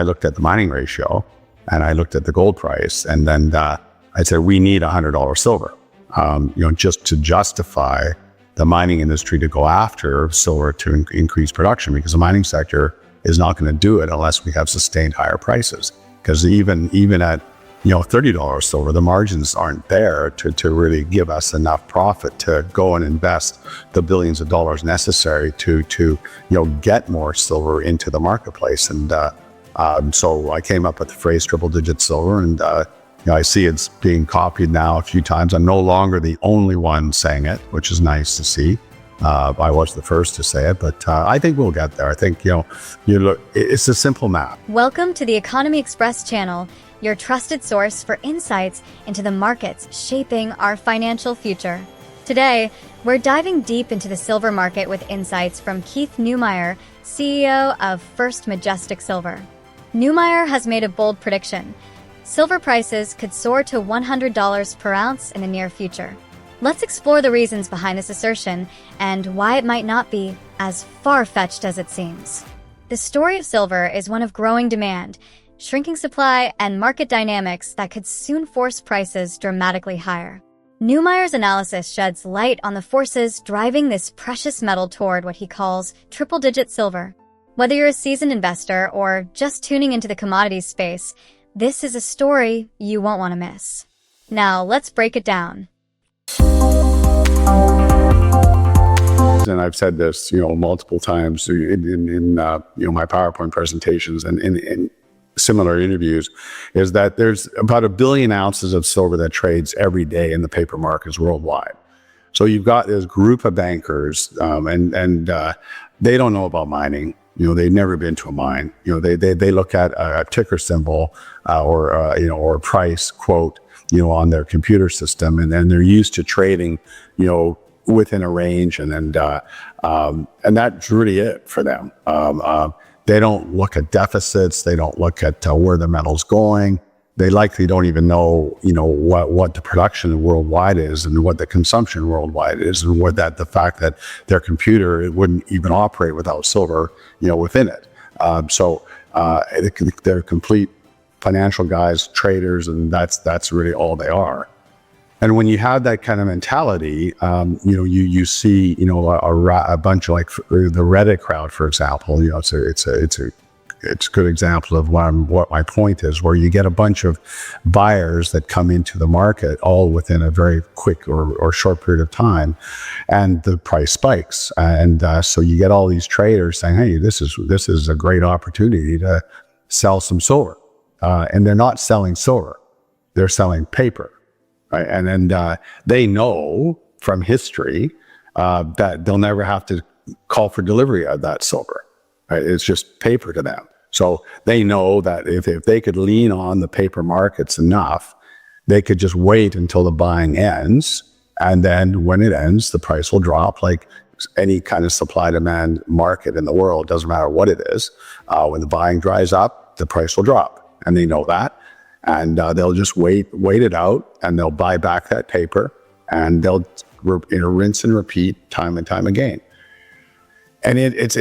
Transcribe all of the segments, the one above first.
I looked at the mining ratio and I looked at the gold price, and then I said, we need $100 silver, just to justify the mining industry to go after silver to increase production, because the mining sector is not going to do it unless we have sustained higher prices. Because even at $30 silver, the margins aren't there to really give us enough profit to go and invest the billions of dollars necessary to get more silver into the marketplace. And so I came up with the phrase triple-digit silver, and I see it's being copied now a few times. I'm no longer the only one saying it, which is nice to see. I was the first to say it, but I think we'll get there. I think, it's a simple math. Welcome to the Economy Express channel, your trusted source for insights into the markets shaping our financial future. Today, we're diving deep into the silver market with insights from Keith Neumeyer, CEO of First Majestic Silver. Neumeyer has made a bold prediction. Silver prices could soar to $100 per ounce in the near future. Let's explore the reasons behind this assertion and why it might not be as far-fetched as it seems. The story of silver is one of growing demand, shrinking supply, and market dynamics that could soon force prices dramatically higher. Neumeyer's analysis sheds light on the forces driving this precious metal toward what he calls triple-digit silver. Whether you're a seasoned investor or just tuning into the commodities space, this is a story you won't want to miss. Now, let's break it down. And I've said this, multiple times in my PowerPoint presentations and in similar interviews, is that there's about 1 billion ounces of silver that trades every day in the paper markets worldwide. So you've got this group of bankers, and they don't know about mining. They've never been to a mine. They look at a ticker symbol or a price quote, on their computer system, and then they're used to trading, within a range, and that's really it for them. They don't look at deficits. They don't look at where the metal's going. They likely don't even know, what the production worldwide is and what the consumption worldwide is, and the fact that their computer, it wouldn't even operate without silver, within it. So they're complete financial guys, traders, and that's really all they are. And when you have that kind of mentality, you see, a bunch of, like, the Reddit crowd, for example. It's a good example of what my point is, where you get a bunch of buyers that come into the market all within a very quick or short period of time, and the price spikes. And so you get all these traders saying, hey, this is a great opportunity to sell some silver. And they're not selling silver, they're selling paper. Right? And then they know from history that they'll never have to call for delivery of that silver. Right? It's just paper to them. So they know that if they could lean on the paper markets enough, they could just wait until the buying ends. And then when it ends, the price will drop, like any kind of supply-demand market in the world, doesn't matter what it is. When the buying dries up, the price will drop. And they know that. And they'll just wait it out, and they'll buy back that paper, and they'll rinse and repeat time and time again. And it's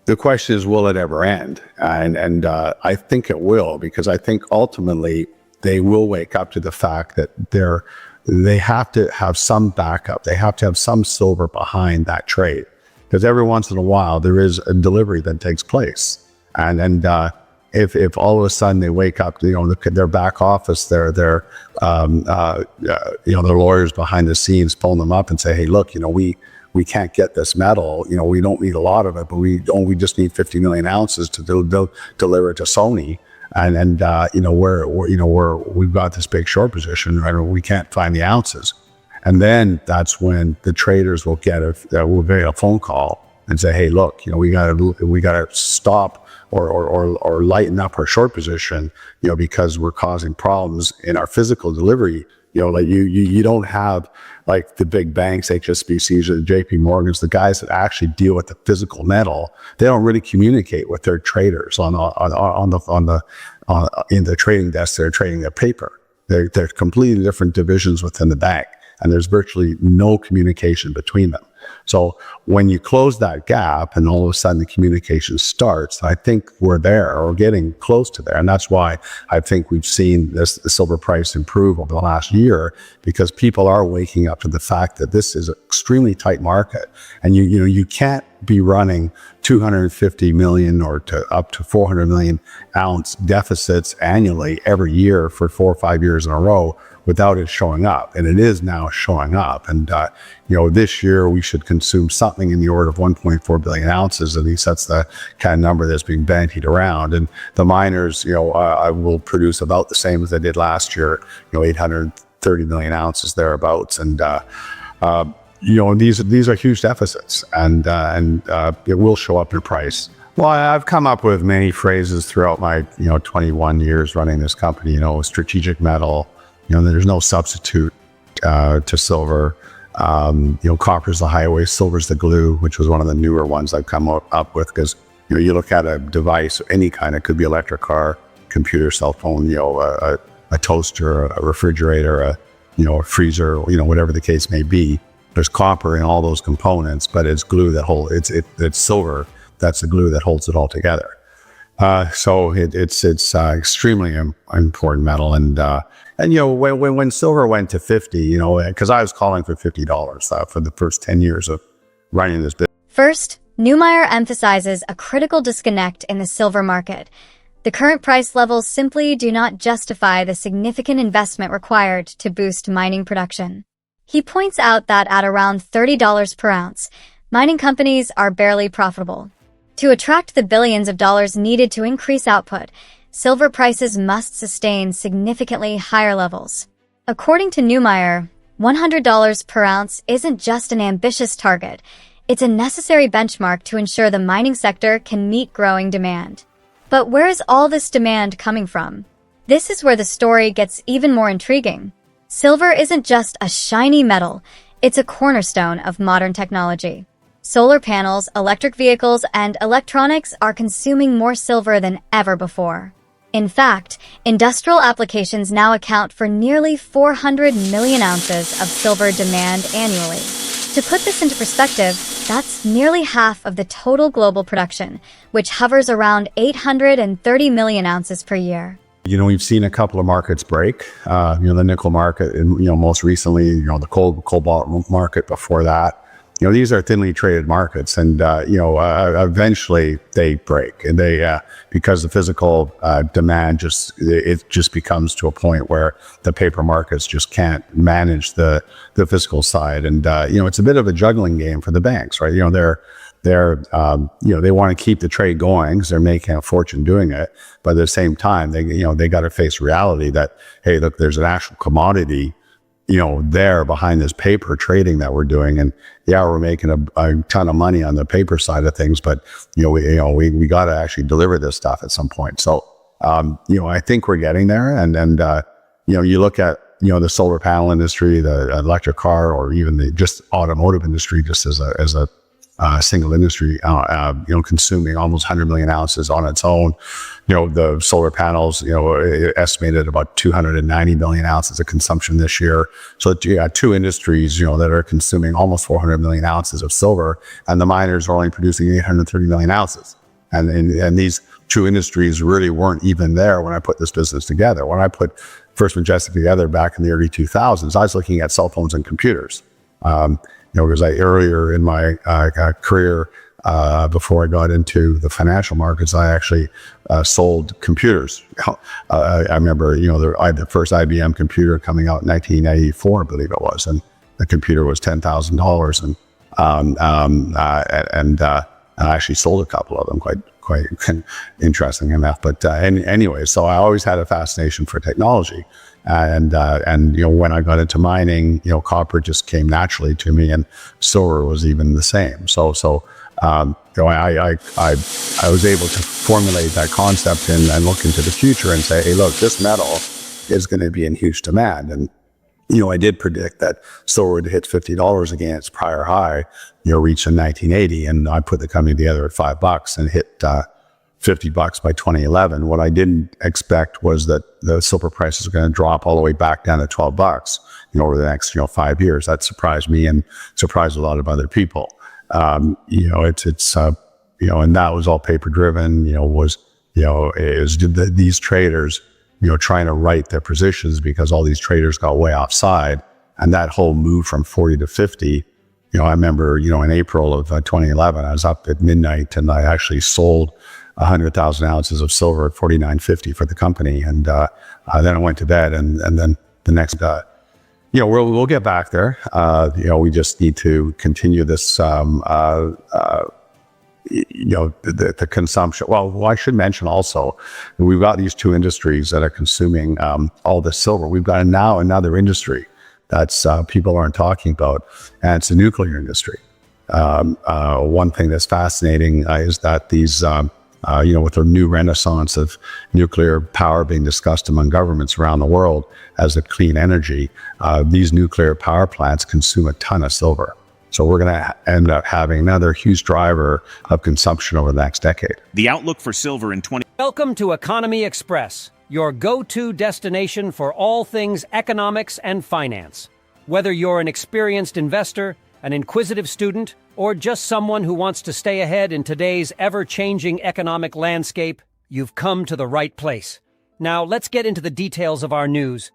the question is, will it ever end? And I think it will, because I think ultimately they will wake up to the fact that they have to have some backup. They have to have some silver behind that trade, because every once in a while there is a delivery that takes place, and if all of a sudden they wake up, their back office, their lawyers behind the scenes phone them up and say, hey, look, we can't get this metal. We don't need a lot of it, but we just need 50 million ounces to deliver it to Sony. And we've got this big short position, right? We can't find the ounces. And then that's when the traders will get a phone call and say, hey, look, we gotta stop or lighten up our short position, because we're causing problems in our physical delivery. Like you don't have, like, the big banks, HSBCs, or the JP Morgans, the guys that actually deal with the physical metal. They don't really communicate with their traders in the trading desk. They're trading their paper. They're completely different divisions within the bank, and there's virtually no communication between them. So when you close that gap and all of a sudden the communication starts, I think we're there or getting close to there. And that's why I think we've seen the silver price improve over the last year, because people are waking up to the fact that this is an extremely tight market. And you can't be running 250 million or up to 400 million ounce deficits annually every year for 4 or 5 years in a row without it showing up. And it is now showing up. And, this year we should consume something in the order of 1.4 billion ounces. At least that's the kind of number that's being bandied around. And the miners, will produce about the same as they did last year, 830 million ounces thereabouts. And, these are huge deficits, and it will show up in price. Well, I've come up with many phrases throughout my 21 years running this company. Strategic metal. There's no substitute to silver. Copper's the highway, silver's the glue, which was one of the newer ones I've come up with, because you look at a device, any kind. It could be electric car, computer, cell phone, a toaster, a refrigerator, a freezer, whatever the case may be. There's copper in all those components, but it's glue that it's silver. That's the glue that holds it all together. So it's extremely important metal. And when silver went to 50, because I was calling for $50 for the first 10 years of running this business. First, Neumeyer emphasizes a critical disconnect in the silver market. The current price levels simply do not justify the significant investment required to boost mining production. He points out that at around $30 per ounce, mining companies are barely profitable. To attract the billions of dollars needed to increase output, silver prices must sustain significantly higher levels. According to Neumeyer, $100 per ounce isn't just an ambitious target, it's a necessary benchmark to ensure the mining sector can meet growing demand. But where is all this demand coming from? This is where the story gets even more intriguing. Silver isn't just a shiny metal, it's a cornerstone of modern technology. Solar panels, electric vehicles, and electronics are consuming more silver than ever before. In fact, industrial applications now account for nearly 400 million ounces of silver demand annually. To put this into perspective, that's nearly half of the total global production, which hovers around 830 million ounces per year. We've seen a couple of markets break, the nickel market, and, most recently, the cobalt market before that. These are thinly traded markets, and, eventually they break, and because the physical demand just becomes to a point where the paper markets just can't manage the physical side. And, it's a bit of a juggling game for the banks, right? They want to keep the trade going because they're making a fortune doing it. But at the same time, they got to face reality that, hey, look, there's an actual commodity, there behind this paper trading that we're doing. And yeah, we're making a ton of money on the paper side of things, but, we got to actually deliver this stuff at some point. So, I think we're getting there. And you look at, the solar panel industry, the electric car, or even the just automotive industry, just as a single industry, consuming almost 100 million ounces on its own. The solar panels, estimated about 290 million ounces of consumption this year. So you got two industries, that are consuming almost 400 million ounces of silver, and the miners are only producing 830 million ounces. And these two industries really weren't even there when I put this business together. When I put First Majestic together back in the early 2000s, I was looking at cell phones and computers. Because earlier in my career, before I got into the financial markets, I actually sold computers. I remember, I had the first IBM computer coming out in 1994, I believe it was, and the computer was $10,000, and I actually sold a couple of them, quite interesting enough. But anyway, so I always had a fascination for technology. And when I got into mining, copper just came naturally to me, and silver was even the same. So I was able to formulate that concept and look into the future and say, hey, look, this metal is going to be in huge demand. And, I did predict that silver would hit $50 again, its prior high, reached in 1980. And I put the company together at $5 and hit $50 by 2011. What I didn't expect was that the silver price is going to drop all the way back down to $12, over the next, 5 years. That surprised me and surprised a lot of other people. And that was all paper driven, these traders, trying to write their positions because all these traders got way offside. And that whole move from 40 to 50, I remember, in April of 2011, I was up at midnight and I actually sold 100,000 ounces of silver at $49.50 for the company. And then I went to bed and then the next, we'll get back there. We just need to continue this, the consumption. Well, I should mention also, we've got these two industries that are consuming all the silver. We've got now another industry that's people aren't talking about, and it's the nuclear industry. One thing that's fascinating is that these, with the new renaissance of nuclear power being discussed among governments around the world as a clean energy, these nuclear power plants consume a ton of silver. So we're going to end up having another huge driver of consumption over the next decade. The outlook for silver in 20... Welcome to Economy Express, your go-to destination for all things economics and finance. Whether you're an experienced investor, an inquisitive student, or just someone who wants to stay ahead in today's ever-changing economic landscape, you've come to the right place. Now, let's get into the details of our news.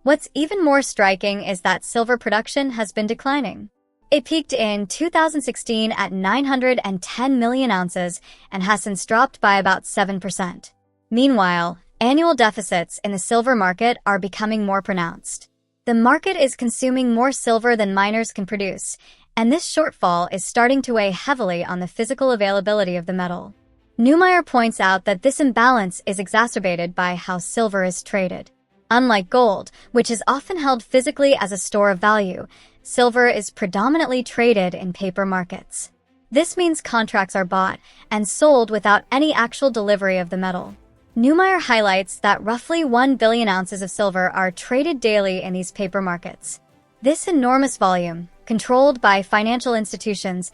What's even more striking is that silver production has been declining. It peaked in 2016 at 910 million ounces and has since dropped by about 7%. Meanwhile, annual deficits in the silver market are becoming more pronounced. The market is consuming more silver than miners can produce, and this shortfall is starting to weigh heavily on the physical availability of the metal. Neumeyer points out that this imbalance is exacerbated by how silver is traded. Unlike gold, which is often held physically as a store of value, silver is predominantly traded in paper markets. This means contracts are bought and sold without any actual delivery of the metal. Neumeyer highlights that roughly 1 billion ounces of silver are traded daily in these paper markets. This enormous volume, controlled by financial institutions,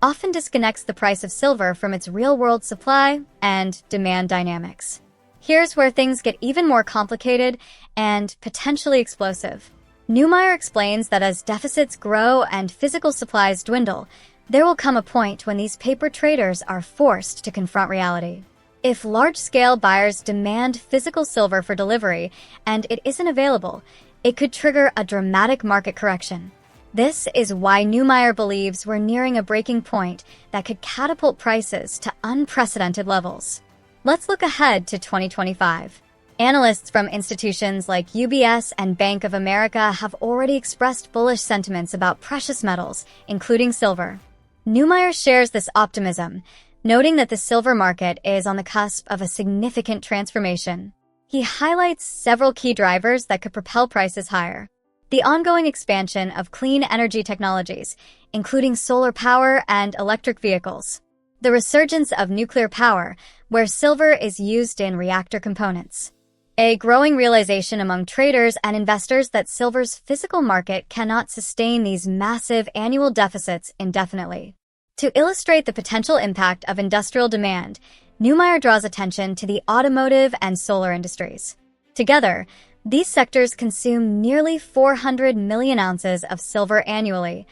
often disconnects the price of silver from its real-world supply and demand dynamics. Here's where things get even more complicated and potentially explosive. Neumeyer explains that as deficits grow and physical supplies dwindle, there will come a point when these paper traders are forced to confront reality. If large-scale buyers demand physical silver for delivery and it isn't available, it could trigger a dramatic market correction. This is why Neumeyer believes we're nearing a breaking point that could catapult prices to unprecedented levels. Let's look ahead to 2025. Analysts from institutions like UBS and Bank of America have already expressed bullish sentiments about precious metals, including silver. Neumeyer shares this optimism, noting that the silver market is on the cusp of a significant transformation. He highlights several key drivers that could propel prices higher. The ongoing expansion of clean energy technologies, including solar power and electric vehicles. The resurgence of nuclear power, where silver is used in reactor components. A growing realization among traders and investors that silver's physical market cannot sustain these massive annual deficits indefinitely. To illustrate the potential impact of industrial demand, Neumeyer draws attention to the automotive and solar industries. Together, these sectors consume nearly 400 million ounces of silver annually,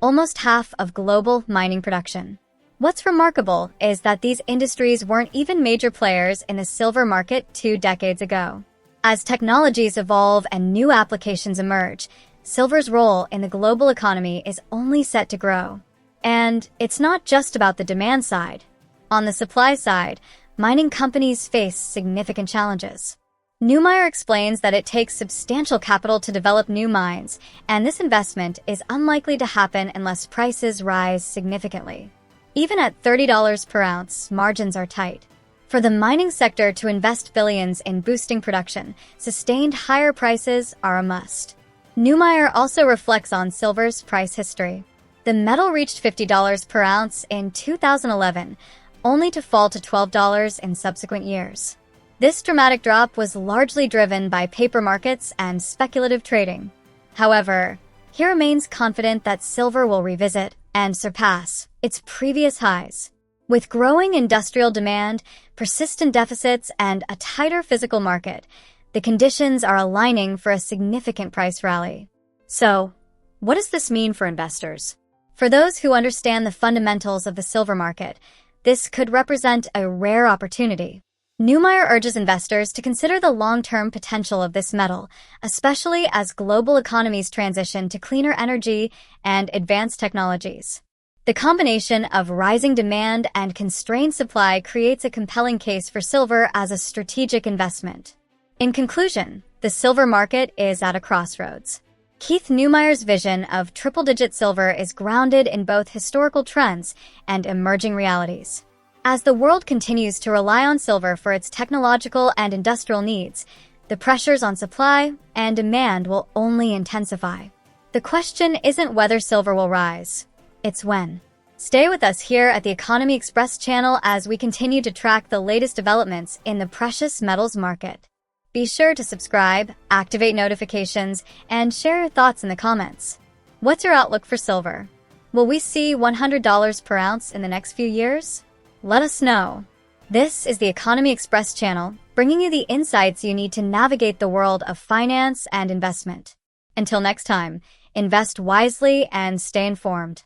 almost half of global mining production. What's remarkable is that these industries weren't even major players in the silver market 2 decades ago. As technologies evolve and new applications emerge, silver's role in the global economy is only set to grow. And it's not just about the demand side. On the supply side, mining companies face significant challenges. Neumeyer explains that it takes substantial capital to develop new mines, and this investment is unlikely to happen unless prices rise significantly. Even at $30 per ounce, margins are tight. For the mining sector to invest billions in boosting production, sustained higher prices are a must. Neumeyer also reflects on silver's price history. The metal reached $50 per ounce in 2011, only to fall to $12 in subsequent years. This dramatic drop was largely driven by paper markets and speculative trading. However, he remains confident that silver will revisit and surpass its previous highs. With growing industrial demand, persistent deficits, and a tighter physical market, the conditions are aligning for a significant price rally. So, what does this mean for investors? For those who understand the fundamentals of the silver market, this could represent a rare opportunity. Neumeyer urges investors to consider the long-term potential of this metal, especially as global economies transition to cleaner energy and advanced technologies. The combination of rising demand and constrained supply creates a compelling case for silver as a strategic investment. In conclusion, the silver market is at a crossroads. Keith Neumeyer's vision of triple-digit silver is grounded in both historical trends and emerging realities. As the world continues to rely on silver for its technological and industrial needs, the pressures on supply and demand will only intensify. The question isn't whether silver will rise, it's when. Stay with us here at the Economy Express channel as we continue to track the latest developments in the precious metals market. Be sure to subscribe, activate notifications, and share your thoughts in the comments. What's your outlook for silver? Will we see $100 per ounce in the next few years? Let us know. This is the Economy Express channel, bringing you the insights you need to navigate the world of finance and investment. Until next time, invest wisely and stay informed.